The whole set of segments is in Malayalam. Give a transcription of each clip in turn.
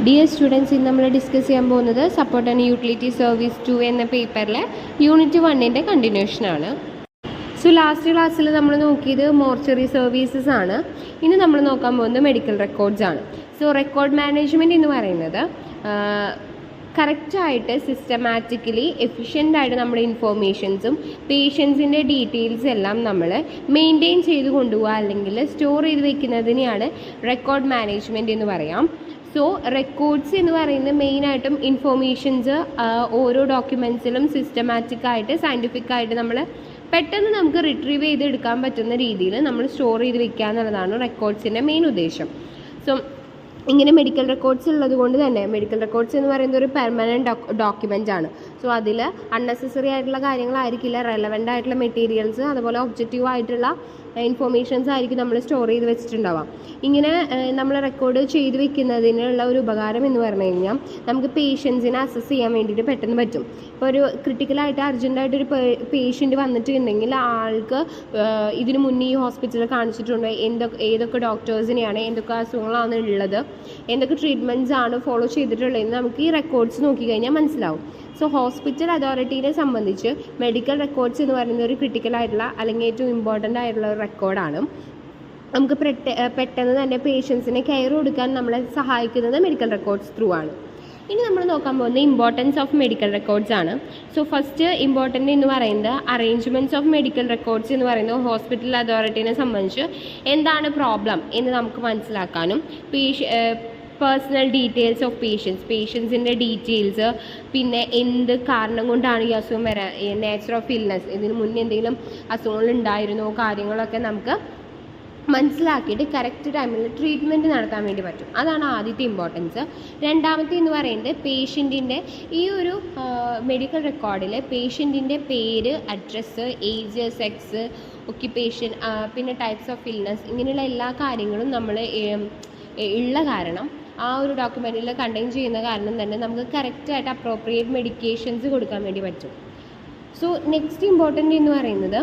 ഡിയർ സ്റ്റുഡൻസ്, ഇന്ന് നമ്മൾ ഡിസ്കസ് ചെയ്യാൻ പോകുന്നത് സപ്പോർട്ട് ആൻഡ് യൂട്ടിലിറ്റി സർവീസ് 2 എന്ന പേപ്പറിലെ യൂണിറ്റ് 1ൻ്റെ കണ്ടിന്യൂഷനാണ്. സോ ലാസ്റ്റ് ക്ലാസ്സിൽ നമ്മൾ നോക്കിയത് മോർച്ചറി സർവീസസ് ആണ്. ഇനി നമ്മൾ നോക്കാൻ പോകുന്നത് മെഡിക്കൽ റെക്കോർഡ്സ് ആണ്. സോ റെക്കോർഡ് മാനേജ്മെൻറ്റ് എന്ന് പറയുന്നത് കറക്റ്റായിട്ട് സിസ്റ്റമാറ്റിക്കലി എഫിഷ്യൻ്റായിട്ട് നമ്മുടെ ഇൻഫോർമേഷൻസും പേഷ്യൻസിൻ്റെ ഡീറ്റെയിൽസ് എല്ലാം നമ്മൾ മെയിൻറ്റെയിൻ ചെയ്ത് കൊണ്ടുപോകുക അല്ലെങ്കിൽ സ്റ്റോർ ചെയ്ത് വെക്കുന്നതിനെയാണ് റെക്കോർഡ് മാനേജ്മെൻറ്റ് എന്ന് പറയാം. സോ റെക്കോർഡ്സ് എന്ന് പറയുന്നത് മെയിനായിട്ടും ഇൻഫോർമേഷൻസ് ഓരോ ഡോക്യുമെൻറ്റ്സിലും സിസ്റ്റമാറ്റിക്കായിട്ട് സയൻറ്റിഫിക്കായിട്ട് നമ്മൾ പെട്ടെന്ന് നമുക്ക് റിട്രീവ് ചെയ്തെടുക്കാൻ പറ്റുന്ന രീതിയിൽ നമ്മൾ സ്റ്റോർ ചെയ്ത് വെക്കുക എന്നുള്ളതാണ് റെക്കോർഡ്സിൻ്റെ മെയിൻ ഉദ്ദേശം. സോ ഇങ്ങനെ മെഡിക്കൽ റെക്കോർഡ്സ് ഉള്ളത് കൊണ്ട് തന്നെ മെഡിക്കൽ റെക്കോർഡ്സ് എന്ന് പറയുന്നത് ഒരു പെർമനൻറ്റ് ഡോക്യുമെൻ്റ് ആണ്. സോ അതിൽ അൺനെസസറി ആയിട്ടുള്ള കാര്യങ്ങളായിരിക്കില്ല, റെലവൻ്റ് ആയിട്ടുള്ള മെറ്റീരിയൽസ് അതുപോലെ ഒബ്ജക്റ്റീവ് ആയിട്ടുള്ള ഇൻഫോർമേഷൻസ് ആയിരിക്കും നമ്മൾ സ്റ്റോർ ചെയ്ത് വെച്ചിട്ടുണ്ടാവാം. ഇങ്ങനെ നമ്മൾ റെക്കോർഡ് ചെയ്ത് വെക്കുന്നതിനുള്ള ഒരു ഉപകാരം എന്ന് പറഞ്ഞു കഴിഞ്ഞാൽ നമുക്ക് പേഷ്യൻസിനെ അസസ് ചെയ്യാൻ വേണ്ടിയിട്ട് പെട്ടെന്ന് പറ്റും. ഇപ്പോൾ ഒരു ക്രിട്ടിക്കലായിട്ട് അർജൻറ്റായിട്ടൊരു പേഷ്യൻ്റ് വന്നിട്ടുണ്ടെങ്കിൽ ആൾക്ക് ഇതിന് മുന്നേ ഈ ഹോസ്പിറ്റലിൽ കാണിച്ചിട്ടുണ്ട്, ഏതൊക്കെ ഡോക്ടേഴ്സിനെയാണ്, എന്തൊക്കെ അസുഖങ്ങളാണ് ഉള്ളത്, എന്തൊക്കെ ട്രീറ്റ്മെൻറ്റ്സ് ആണ് ഫോളോ ചെയ്തിട്ടുള്ളതെന്ന് നമുക്ക് ഈ റെക്കോർഡ്സ് നോക്കിക്കഴിഞ്ഞാൽ മനസ്സിലാവും. സോ ഹോസ്പിറ്റൽ അതോറിറ്റീനെ സംബന്ധിച്ച് മെഡിക്കൽ റെക്കോർഡ്സ് എന്ന് പറയുന്നത് ഒരു ക്രിട്ടിക്കലായിട്ടുള്ള അല്ലെങ്കിൽ ഏറ്റവും ഇമ്പോർട്ടൻ്റ് ആയിട്ടുള്ള ഒരു റെക്കോർഡാണ്. നമുക്ക് പെട്ടെന്ന് തന്നെ പേഷ്യൻസിനെ കെയർ കൊടുക്കാൻ നമ്മളെ സഹായിക്കുന്നത് മെഡിക്കൽ റെക്കോർഡ്സ് ത്രൂ ആണ്. ഇനി നമ്മൾ നോക്കാൻ പോകുന്നത് ഇമ്പോർട്ടൻസ് ഓഫ് മെഡിക്കൽ റെക്കോർഡ്സ് ആണ്. സോ ഫസ്റ്റ് ഇമ്പോർട്ടൻ്റ് എന്ന് പറയുന്നത് അറേഞ്ച്മെൻറ്റ്സ് ഓഫ് മെഡിക്കൽ റെക്കോർഡ്സ് എന്ന് പറയുന്നത് ഹോസ്പിറ്റൽ അതോറിറ്റീനെ സംബന്ധിച്ച് എന്താണ് പ്രോബ്ലം എന്ന് നമുക്ക് മനസ്സിലാക്കാനും പേഴ്സണൽ ഡീറ്റെയിൽസ് ഓഫ് പേഷ്യൻസിൻ്റെ ഡീറ്റെയിൽസ്, പിന്നെ എന്ത് കാരണം കൊണ്ടാണ് ഈ അസുഖം വരാൻ, നേച്ചർ ഓഫ് ഇൽനെസ്, ഇതിന് മുന്നേ എന്തെങ്കിലും അസുഖങ്ങൾ ഉണ്ടായിരുന്നോ, കാര്യങ്ങളൊക്കെ നമുക്ക് മനസ്സിലാക്കിയിട്ട് കറക്റ്റ് ടൈമിൽ ട്രീറ്റ്മെൻറ്റ് നടത്താൻ വേണ്ടി പറ്റും. അതാണ് ആദ്യത്തെ ഇമ്പോർട്ടൻസ്. രണ്ടാമത്തെ എന്ന് പറയുന്നത് പേഷ്യൻറ്റിൻ്റെ ഈ ഒരു മെഡിക്കൽ റെക്കോർഡിൽ പേഷ്യൻറ്റിൻ്റെ പേര്, അഡ്രസ്സ്, ഏജ്, സെക്സ്, ഒക്യുപ്പേഷൻ, പിന്നെ ടൈപ്സ് ഓഫ് ഇൽനെസ്, ഇങ്ങനെയുള്ള എല്ലാ കാര്യങ്ങളും നമ്മൾ ഉള്ള കാരണം ആ ഒരു ഡോക്യുമെൻറ്റിൽ കണ്ടെയ്ൻ ചെയ്യുന്ന കാരണം തന്നെ നമുക്ക് കറക്റ്റായിട്ട് അപ്രോപ്രിയേറ്റ് മെഡിക്കേഷൻസ് കൊടുക്കാൻ വേണ്ടി പറ്റും. സോ നെക്സ്റ്റ് ഇമ്പോർട്ടൻ്റ് എന്ന് പറയുന്നത്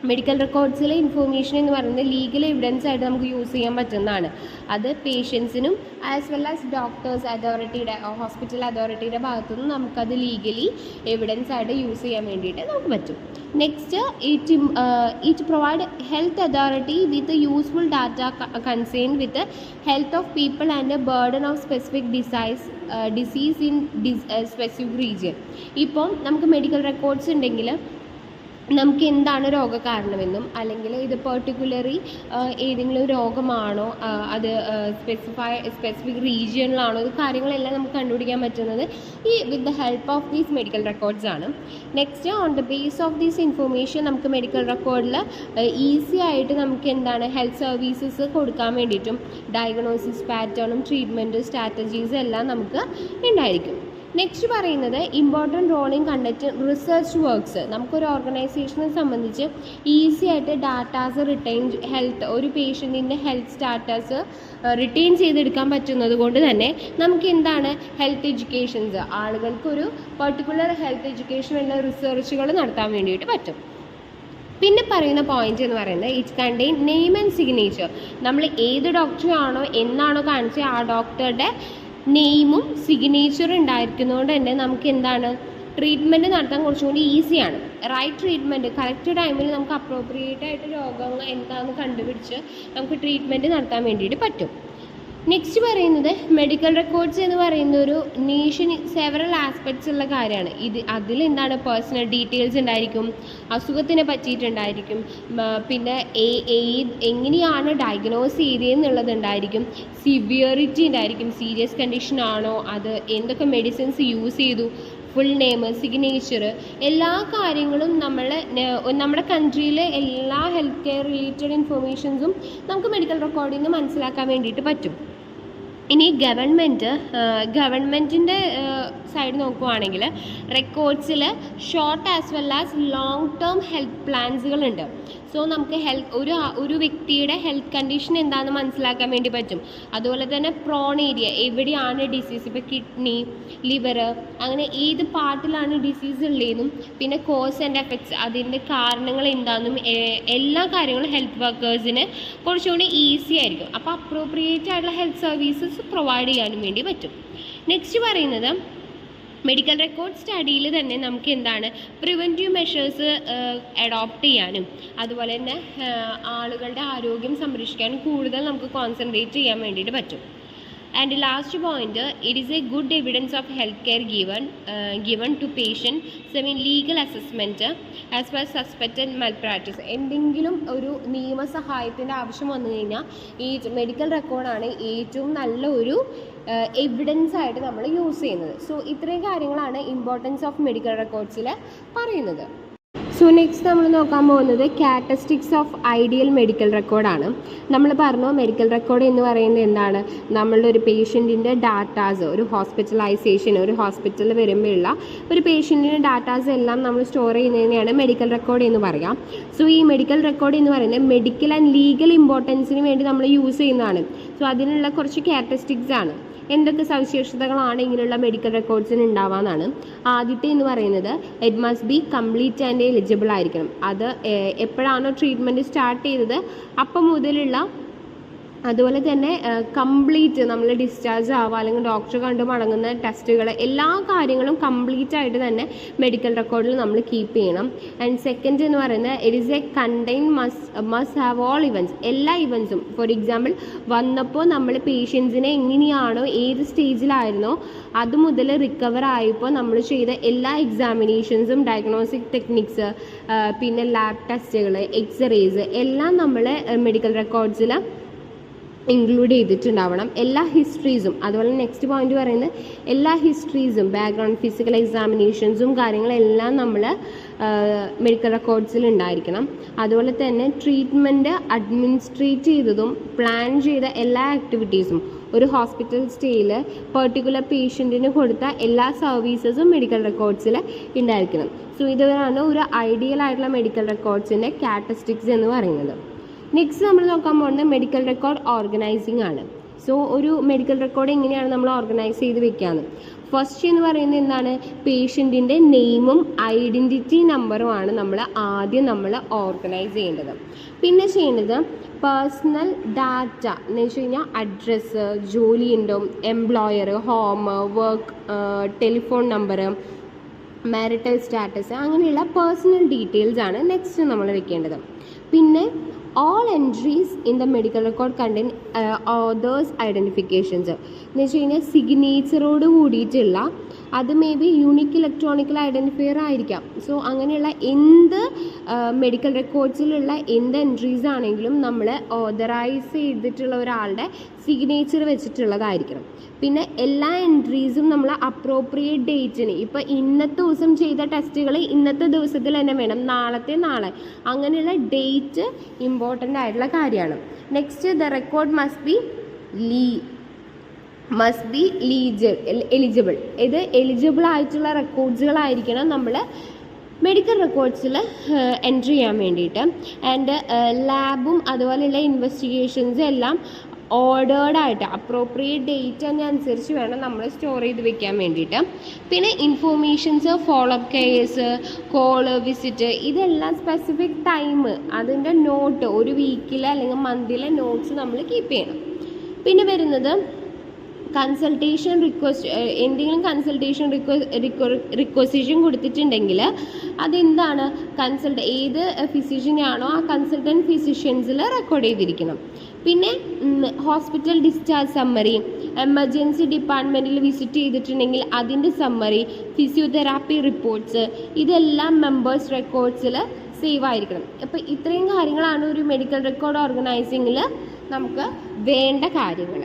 മെഡിക്കൽ റെക്കോർഡ്സിലെ ഇൻഫോർമേഷൻ എന്ന് പറയുന്നത് ലീഗൽ എവിഡൻസ് ആയിട്ട് നമുക്ക് യൂസ് ചെയ്യാൻ പറ്റുന്നതാണ്. അത് പേഷ്യൻസിനും ആസ് വെൽ ആസ് ഡോക്ടേഴ്സ് അതോറിറ്റിയുടെ ഹോസ്പിറ്റൽ അതോറിറ്റിയുടെ ഭാഗത്തുനിന്ന് നമുക്കത് ലീഗലി എവിഡൻസ് ആയിട്ട് യൂസ് ചെയ്യാൻ വേണ്ടിയിട്ട് നമുക്ക് പറ്റും. Next it provide health authority with useful data concern with health of people and burden of specific disease in specific region. ഇപ്പം നമുക്ക് മെഡിക്കൽ റെക്കോർഡ്സ് ഉണ്ടെങ്കിൽ നമുക്ക് എന്താണ് രോഗകാരണമെന്നും അല്ലെങ്കിൽ ഇത് പെർട്ടിക്കുലറി ഏതെങ്കിലും രോഗമാണോ, അത് സ്പെസിഫിക് റീജിയനിലാണോ, ഇത് കാര്യങ്ങളെല്ലാം നമുക്ക് കണ്ടുപിടിക്കാൻ പറ്റുന്നത് ഈ with the help of these medical records ആണ്. Next on the base of these information നമുക്ക് മെഡിക്കൽ റെക്കോർഡിൽ ഈസി ആയിട്ട് നമുക്ക് എന്താണ് ഹെൽത്ത് സർവീസസ് കൊടുക്കാൻ വേണ്ടിയിട്ടും ഡയഗ്നോസിസ് പാറ്റേണും ട്രീറ്റ്മെൻറ്റ് സ്ട്രാറ്റജീസ് എല്ലാം നമുക്ക് ഉണ്ടായിരിക്കും. നെക്സ്റ്റ് പറയുന്നത് important role in conducting research works. നമുക്കൊരു ഓർഗനൈസേഷനെ സംബന്ധിച്ച് ഈസി ആയിട്ട് ഡാറ്റാസ് ഒരു പേഷ്യൻറ്റിൻ്റെ ഹെൽത്ത് സ്റ്റാറ്റസ് റിട്ടൈൻ ചെയ്തെടുക്കാൻ പറ്റുന്നത് കൊണ്ട് തന്നെ നമുക്ക് എന്താണ് ഹെൽത്ത് എഡ്യൂക്കേഷൻസ്, ആളുകൾക്കൊരു പെർട്ടിക്കുലർ ഹെൽത്ത് എഡ്യൂക്കേഷൻ ഉള്ള റിസർച്ചുകൾ നടത്താൻ വേണ്ടിയിട്ട് പറ്റും. പിന്നെ പറയുന്ന പോയിന്റ് എന്ന് പറയുന്നത് it contain name and signature. നമ്മൾ ഏത് ഡോക്ടറാണോ എന്നാണോ കാണിച്ചത് ആ ഡോക്ടറുടെ നെയിമും സിഗ്നേച്ചറും ഉണ്ടായിരിക്കുന്നതുകൊണ്ട് തന്നെ നമുക്ക് എന്താണ് ട്രീറ്റ്മെൻറ്റ് നടത്താൻ കുറച്ചും കൂടി ഈസിയാണ്. റൈറ്റ് ട്രീറ്റ്മെൻറ്റ് കറക്റ്റ് ടൈമിൽ നമുക്ക് അപ്രോപ്രിയേറ്റ് ആയിട്ട് രോഗങ്ങൾ എന്താണെന്ന് കണ്ടുപിടിച്ച് നമുക്ക് ട്രീറ്റ്മെൻറ്റ് നടത്താൻ വേണ്ടിയിട്ട് പറ്റും. നെക്സ്റ്റ് പറയുന്നത് മെഡിക്കൽ റെക്കോർഡ്സ് എന്ന് പറയുന്ന ഒരു നേഷന് സെവറൽ ആസ്പെക്ട്സ് ഉള്ള കാര്യമാണ്. അതിൽ എന്താണ് പേഴ്സണൽ ഡീറ്റെയിൽസ് ഉണ്ടായിരിക്കും, അസുഖത്തിനെ പറ്റിയിട്ടുണ്ടായിരിക്കും, പിന്നെ എങ്ങനെയാണ് ഡയഗ്നോസ് ചെയ്തതെന്നുള്ളത് ഉണ്ടായിരിക്കും, സിവിയറിറ്റി ഉണ്ടായിരിക്കും, സീരിയസ് കണ്ടീഷൻ ആണോ, അത് എന്തൊക്കെ മെഡിസിൻസ് യൂസ് ചെയ്തു, ഫുൾ നെയിം, സിഗ്നേച്ചർ, എല്ലാ കാര്യങ്ങളും നമ്മുടെ കൺട്രിയിലെ എല്ലാ ഹെൽത്ത് കെയർ റിലേറ്റഡ് ഇൻഫർമേഷൻസും നമുക്ക് മെഡിക്കൽ റെക്കോർഡിൽ നിന്ന് മനസ്സിലാക്കാൻ വേണ്ടിയിട്ട് പറ്റും. ഇനി ഗവൺമെൻറ്റിൻ്റെ സൈഡ് നോക്കുവാണെങ്കിൽ റെക്കോർഡ്സിൽ short as well as long term health പ്ലാൻസുകളുണ്ട്. സോ നമുക്ക് ഒരു വ്യക്തിയുടെ ഹെൽത്ത് കണ്ടീഷൻ എന്താണെന്ന് മനസ്സിലാക്കാൻ വേണ്ടി പറ്റും. അതുപോലെ തന്നെ പ്രോൺ ഏരിയ എവിടെയാണ് ഡിസീസ്, ഇപ്പോൾ കിഡ്നി, ലിവർ, അങ്ങനെ ഏത് പാർട്ടിലാണ് ഡിസീസ് ഉള്ളതെന്നും പിന്നെ കോസ് ആൻഡ് എഫക്ട്സ്, അതിൻ്റെ കാരണങ്ങൾ എന്താണെന്നും എല്ലാ കാര്യങ്ങളും ഹെൽത്ത് വർക്കേഴ്സിന് കുറച്ചുകൂടി ഈസി ആയിരിക്കും. അപ്പോൾ അപ്രോപ്രിയേറ്റ് ആയിട്ടുള്ള ഹെൽത്ത് സർവീസസ് പ്രൊവൈഡ് ചെയ്യാനും വേണ്ടി പറ്റും. നെക്സ്റ്റ് പറയുന്നത് മെഡിക്കൽ റെക്കോർഡ് സ്റ്റഡിയിൽ തന്നെ നമുക്ക് എന്താണ് പ്രിവെൻറ്റീവ് മെഷേഴ്സ് അഡോപ്റ്റ് ചെയ്യാനും അതുപോലെ തന്നെ ആളുകളുടെ ആരോഗ്യം സംരക്ഷിക്കാനും കൂടുതൽ നമുക്ക് കോൺസെൻട്രേറ്റ് ചെയ്യാൻ വേണ്ടിയിട്ട് പറ്റും. And the last point, it is a good evidence of healthcare given to patient. So I mean legal assessment as per suspected malpractice. എന്തെങ്കിലും ഒരു നിയമസഹായത്തിൻ്റെ ആവശ്യം വന്നു കഴിഞ്ഞാൽ ഈ മെഡിക്കൽ റെക്കോർഡാണ് ഏറ്റവും നല്ല ഒരു എവിഡൻസ് ആയിട്ട് നമ്മൾ യൂസ് ചെയ്യുന്നത്. സോ ഇത്രയും കാര്യങ്ങളാണ് ഇമ്പോർട്ടൻസ് ഓഫ് മെഡിക്കൽ റെക്കോർഡ്സിൽ പറയുന്നത്. സോ നെക്സ്റ്റ് നമ്മൾ നോക്കാൻ പോകുന്നത് ക്യാരക്ടറിസ്റ്റിക്സ് ഓഫ് ഐഡിയൽ മെഡിക്കൽ റെക്കോർഡാണ്. നമ്മൾ പറഞ്ഞു മെഡിക്കൽ റെക്കോർഡ് എന്ന് പറയുന്നത് എന്താണ്, നമ്മളുടെ ഒരു പേഷ്യൻറ്റിൻ്റെ ഡാറ്റാസ്, ഒരു ഹോസ്പിറ്റലൈസേഷൻ, ഒരു ഹോസ്പിറ്റലിൽ വരുമ്പോഴുള്ള ഒരു പേഷ്യൻറ്റിൻ്റെ ഡാറ്റാസ് എല്ലാം നമ്മൾ സ്റ്റോർ ചെയ്യുന്നതിനെയാണ് മെഡിക്കൽ റെക്കോർഡ് എന്ന് പറയാം. സോ ഈ മെഡിക്കൽ റെക്കോർഡ് എന്ന് പറയുന്നത് മെഡിക്കൽ ആൻഡ് ലീഗൽ ഇമ്പോർട്ടൻസിന് വേണ്ടി നമ്മൾ യൂസ് ചെയ്യുന്നതാണ്. സോ അതിനുള്ള കുറച്ച് ക്യാരക്ടറിസ്റ്റിക്സ് ആണ്. എന്തൊക്കെ സവിശേഷതകളാണ് ഇങ്ങനെയുള്ള മെഡിക്കൽ റെക്കോർഡ്സിന് ഉണ്ടാവാന്നാണ്. ആദ്യത്തെ എന്ന് പറയുന്നത് it must be complete and eligible ആയിരിക്കണം. അത് എപ്പോഴാണോ ട്രീറ്റ്മെൻറ്റ് സ്റ്റാർട്ട് ചെയ്തത് അപ്പം മുതലുള്ള, അതുപോലെ തന്നെ കംപ്ലീറ്റ് നമ്മൾ ഡിസ്ചാർജ് ആവുക അല്ലെങ്കിൽ ഡോക്ടർ കണ്ട് മടങ്ങുന്ന ടെസ്റ്റുകൾ എല്ലാ കാര്യങ്ങളും കംപ്ലീറ്റ് ആയിട്ട് തന്നെ മെഡിക്കൽ റെക്കോർഡിൽ നമ്മൾ കീപ്പ് ചെയ്യണം. ആൻഡ് സെക്കൻഡ് എന്ന് പറയുന്നത് it is A contain must have all events, എല്ലാ ഇവൻറ്റ്സും. ഫോർ എക്സാമ്പിൾ വന്നപ്പോൾ നമ്മൾ പേഷ്യൻസിനെ എങ്ങനെയാണോ ഏത് സ്റ്റേജിലായിരുന്നോ അത് മുതൽ റിക്കവർ ആയപ്പോൾ നമ്മൾ ചെയ്ത എല്ലാ എക്സാമിനേഷൻസും ഡയഗ്നോസ്റ്റിക് ടെക്നിക്സ് പിന്നെ ലാബ് ടെസ്റ്റുകൾ എക്സ്റേസ് എല്ലാം നമ്മൾ മെഡിക്കൽ റെക്കോർഡ്സിൽ ഇൻക്ലൂഡ് ചെയ്തിട്ടുണ്ടാവണം. എല്ലാ ഹിസ്റ്ററീസും, അതുപോലെ നെക്സ്റ്റ് പോയിന്റ് പറയുന്നത് എല്ലാ ഹിസ്റ്ററീസും ബാക്ക്ഗ്രൗണ്ട് ഫിസിക്കൽ എക്സാമിനേഷൻസും കാര്യങ്ങളെല്ലാം നമ്മൾ മെഡിക്കൽ റെക്കോർഡ്സിൽ ഉണ്ടായിരിക്കണം. അതുപോലെ തന്നെ ട്രീറ്റ്മെൻറ്റ് അഡ്മിനിസ്ട്രേറ്റ് ചെയ്തതും പ്ലാൻ ചെയ്ത എല്ലാ ആക്ടിവിറ്റീസും, ഒരു ഹോസ്പിറ്റൽ സ്റ്റേയിൽ പെർട്ടിക്കുലർ പേഷ്യൻറ്റിന് കൊടുത്ത എല്ലാ സർവീസസും മെഡിക്കൽ റെക്കോർഡ്സിൽ ഉണ്ടായിരിക്കണം. സോ ഇതാണ് ഒരു ഐഡിയൽ ആയിട്ടുള്ള മെഡിക്കൽ റെക്കോർഡ്സിൻ്റെ ക്യാരക്ടറിസ്റ്റിക്സ് എന്ന് പറയുന്നത്. നെക്സ്റ്റ് നമ്മൾ നോക്കാൻ പോകുന്നത് മെഡിക്കൽ റെക്കോർഡ് ഓർഗനൈസിങ് ആണ്. സോ ഒരു മെഡിക്കൽ റെക്കോർഡ് എങ്ങനെയാണ് നമ്മൾ ഓർഗനൈസ് ചെയ്ത് വെക്കാമെന്ന്. ഫസ്റ്റ് എന്ന് പറയുന്നത് എന്താണ്, പേഷ്യൻറ്റിൻ്റെ നെയിമും ഐഡൻറ്റിറ്റി നമ്പറുമാണ് നമ്മൾ ആദ്യം ഓർഗനൈസ് ചെയ്യേണ്ടത്. പിന്നെ ചെയ്യേണ്ടത് പേഴ്സണൽ ഡാറ്റ എന്ന് വെച്ച് കഴിഞ്ഞാൽ അഡ്രസ്സ്, ജോലിയുണ്ടോ, employer, home, work, telephone number, marital status, അങ്ങനെയുള്ള പേഴ്സണൽ ഡീറ്റെയിൽസ് ആണ് നെക്സ്റ്റ് നമ്മൾ വെക്കേണ്ടത്. പിന്നെ all entries in the medical record contain others identifications എന്ന് വെച്ച് കഴിഞ്ഞാൽ സിഗ്നേച്ചറോട് കൂടിയിട്ടുള്ള, അത് may be unique electronical identifier ആയിരിക്കാം. സോ അങ്ങനെയുള്ള എന്ത് മെഡിക്കൽ റെക്കോർഡ്സിലുള്ള എന്ത് എൻട്രീസ് ആണെങ്കിലും നമ്മൾ ഓതറൈസ് ചെയ്തിട്ടുള്ള ഒരാളുടെ സിഗ്നേച്ചർ വെച്ചിട്ടുള്ളതായിരിക്കണം. പിന്നെ എല്ലാ എൻട്രീസും നമ്മൾ അപ്രോപ്രിയേറ്റ് ഡേറ്റിന്, ഇപ്പോൾ ഇന്നത്തെ ദിവസം ചെയ്ത ടെസ്റ്റുകൾ ഇന്നത്തെ ദിവസത്തിൽ തന്നെ വേണം, നാളത്തെ നാളെ, അങ്ങനെയുള്ള ഡേറ്റ് ഇമ്പോർട്ടൻ്റ് ആയിട്ടുള്ള കാര്യമാണ്. Next the record must be eligible. ഇത് എലിജിബിൾ ആയിട്ടുള്ള റെക്കോർഡ്സുകളായിരിക്കണം നമ്മൾ മെഡിക്കൽ റെക്കോർഡ്സിൽ എൻട്രി ചെയ്യാൻ വേണ്ടിയിട്ട്. ആൻഡ് ലാബും അതുപോലെയുള്ള ഇൻവെസ്റ്റിഗേഷൻസും എല്ലാം ഓർഡേർഡ് ആയിട്ട് അപ്രോപ്രിയേറ്റ് ഡേറ്റ് തന്നെ അനുസരിച്ച് വേണം നമ്മൾ സ്റ്റോർ ചെയ്ത് വെക്കാൻ വേണ്ടിയിട്ട്. പിന്നെ informations, follow up CARES, call, visit, ഇതെല്ലാം സ്പെസിഫിക് ടൈം, അതിൻ്റെ നോട്ട് ഒരു വീക്കിലെ അല്ലെങ്കിൽ മന്തിലെ നോട്ട്സ് നമ്മൾ കീപ്പ് ചെയ്യണം. പിന്നെ വരുന്നത് കൺസൾട്ടേഷൻ റിക്വസ്റ്റ്, എന്തെങ്കിലും കൺസൾട്ടേഷൻ റിക്വസിഷൻ കൊടുത്തിട്ടുണ്ടെങ്കിൽ അതെന്താണ് ഏത് ഫിസിഷ്യനാണോ ആ കൺസൾട്ടൻറ്റ് ഫിസിഷ്യൻസിൽ റെക്കോർഡ് ചെയ്തിരിക്കണം. പിന്നെ ഹോസ്പിറ്റൽ ഡിസ്ചാർജ് സമ്മറി, എമർജൻസി ഡിപ്പാർട്ട്മെൻറ്റിൽ വിസിറ്റ് ചെയ്തിട്ടുണ്ടെങ്കിൽ അതിൻ്റെ സമ്മറി, ഫിസിയോതെറാപ്പി റിപ്പോർട്ട്സ്, ഇതെല്ലാം മെമ്പേഴ്സ് റെക്കോർഡ്സിൽ സേവ് ആയിരിക്കണം. അപ്പോൾ ഇത്രയും കാര്യങ്ങളാണ് ഒരു മെഡിക്കൽ റെക്കോർഡ് ഓർഗനൈസിങ്ങിൽ നമുക്ക് വേണ്ട കാര്യങ്ങൾ.